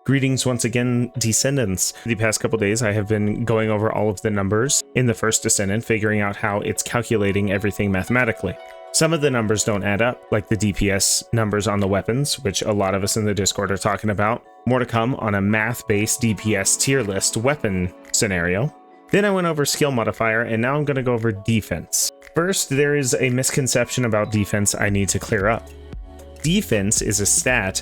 Greetings once again, Descendants. The past couple days I have been going over all of the numbers in the first Descendant, figuring out how it's calculating everything mathematically. Some of the numbers don't add up, like the DPS numbers on the weapons, which a lot of us in the Discord are talking about. More to come on a math-based DPS tier list weapon scenario. Then I went over skill modifier, and now I'm going to go over defense. First, there is a misconception about defense I need to clear up. Defense is a stat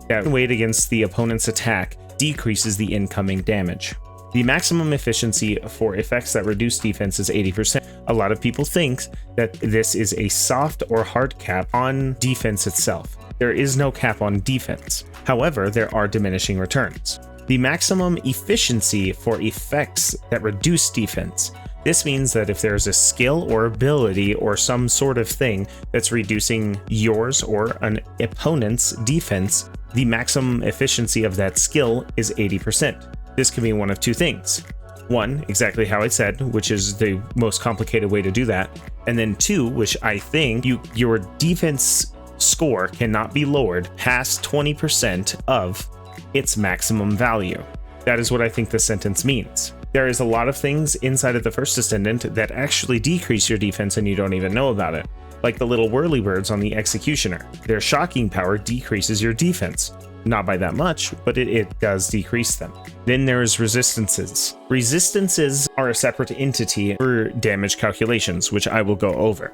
that, weighed against the opponent's attack, decreases the incoming damage. The maximum efficiency for effects that reduce defense is 80%. A lot of people think that this is a soft or hard cap on defense itself. There is no cap on defense. However, there are diminishing returns. The maximum efficiency for effects that reduce defense. This means that if there's a skill or ability or some sort of thing that's reducing yours or an opponent's defense, the maximum efficiency of that skill is 80%. This can be one of two things. One, exactly how I said, which is the most complicated way to do that. And then two, which I think your defense score cannot be lowered past 20% of its maximum value. That is what I think this sentence means. There is a lot of things inside of the first Descendant that actually decrease your defense and you don't even know about it. Like the little whirlybirds on the Executioner. Their shocking power decreases your defense. Not by that much, but it does decrease them. Then there's resistances. Resistances are a separate entity for damage calculations, which I will go over.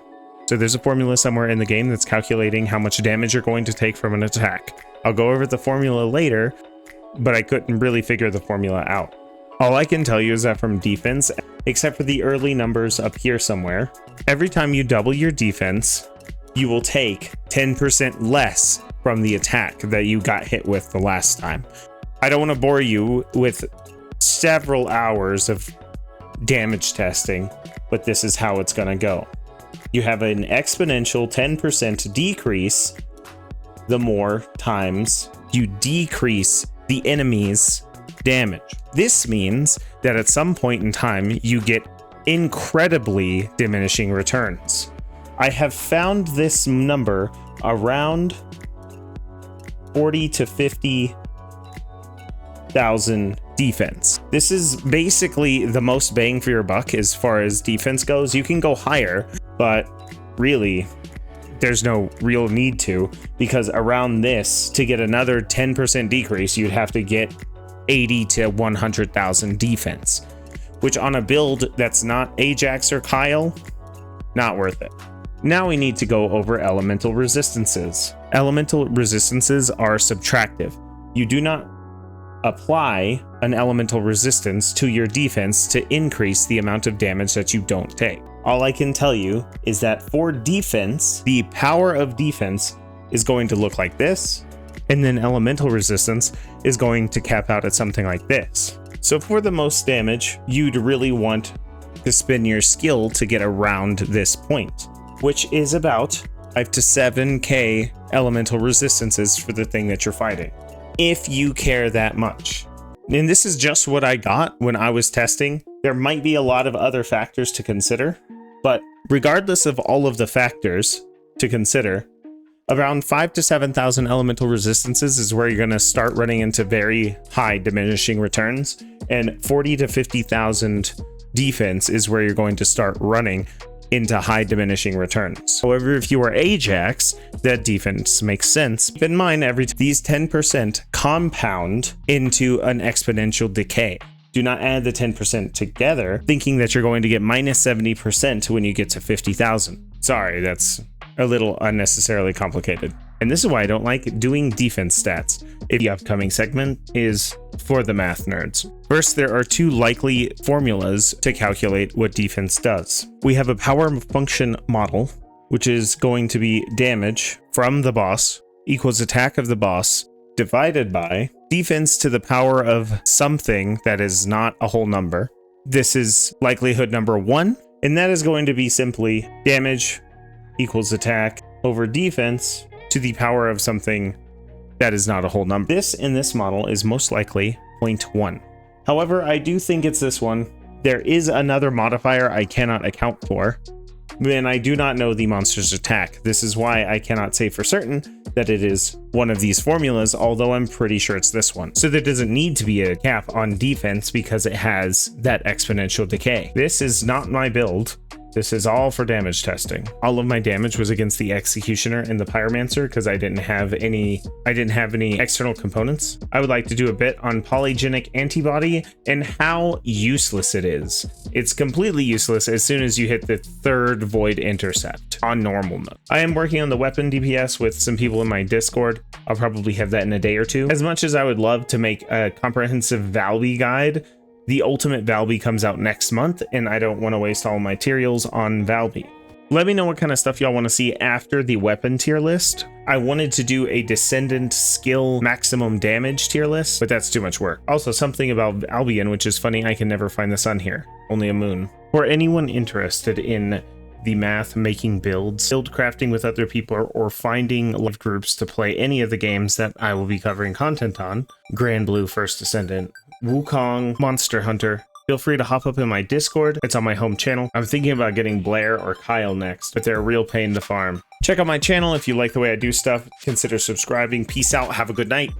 So there's a formula somewhere in the game that's calculating how much damage you're going to take from an attack. I'll go over the formula later, but I couldn't really figure the formula out. All I can tell you is that from defense, except for the early numbers up here somewhere, every time you double your defense, you will take 10% less from the attack that you got hit with the last time. I don't want to bore you with several hours of damage testing, but this is how it's going to go. You have an exponential 10% decrease the more times you decrease the enemy's damage. This means that at some point in time, you get incredibly diminishing returns. I have found this number around 40 to 50,000 defense. This is basically the most bang for your buck as far as defense goes. You can go higher, but really, there's no real need to, because around this, to get another 10% decrease, you'd have to get 80 to 100,000 defense, which on a build that's not Ajax or Kyle, not worth it. Now we need to go over elemental resistances. Elemental resistances are subtractive. You do not apply an elemental resistance to your defense to increase the amount of damage that you don't take. All I can tell you is that for defense, the power of defense is going to look like this, and then elemental resistance is going to cap out at something like this. So for the most damage, you'd really want to spin your skill to get around this point, which is about 5 to 7k elemental resistances for the thing that you're fighting, if you care that much. And this is just what I got when I was testing. There might be a lot of other factors to consider, but regardless of all of the factors to consider, around 5 to 7,000 elemental resistances is where you're going to start running into very high diminishing returns, and 40 to 50,000 defense is where you're going to start running into high diminishing returns. However, if you are Ajax, that defense makes sense. Keep in mind, these 10% compound into an exponential decay. Do not add the 10% together, thinking that you're going to get minus 70% when you get to 50,000. Sorry, that's a little unnecessarily complicated. And this is why I don't like doing defense stats. The upcoming segment is for the math nerds. First, there are two likely formulas to calculate what defense does. We have a power function model, which is going to be damage from the boss equals attack of the boss divided by defense to the power of something that is not a whole number. This is likelihood number 1, and that is going to be simply damage equals attack over defense to the power of something that is not a whole number. This in this model is most likely 0.1. However, I do think it's this one. There is another modifier I cannot account for, then I do not know the monster's attack. This is why I cannot say for certain that it is one of these formulas, although I'm pretty sure it's this one. So there doesn't need to be a cap on defense because it has that exponential decay. This is not my build. This is all for damage testing. All of my damage was against the Executioner and the Pyromancer because I didn't have any external components. I would like to do a bit on polygenic antibody and how useless it is. It's completely useless as soon as you hit the 3rd void intercept on normal mode. I am working on the weapon DPS with some people in my Discord. I'll probably have that in a day or two. As much as I would love to make a comprehensive Valby guide, the ultimate Valby comes out next month, and I don't want to waste all my materials on Valby. Let me know what kind of stuff y'all want to see after the weapon tier list. I wanted to do a Descendant skill maximum damage tier list, but that's too much work. Also, something about Albion, which is funny, I can never find the sun here. Only a moon. For anyone interested in the math making builds, build crafting with other people, or finding live groups to play any of the games that I will be covering content on, Grand Blue First Descendant, Wukong, Monster Hunter, feel free to hop up in my Discord. It's on my home channel. I'm thinking about getting Blair or Kyle next, but they're a real pain to farm. Check out my channel if you like the way I do stuff. Consider subscribing. Peace out. Have a good night.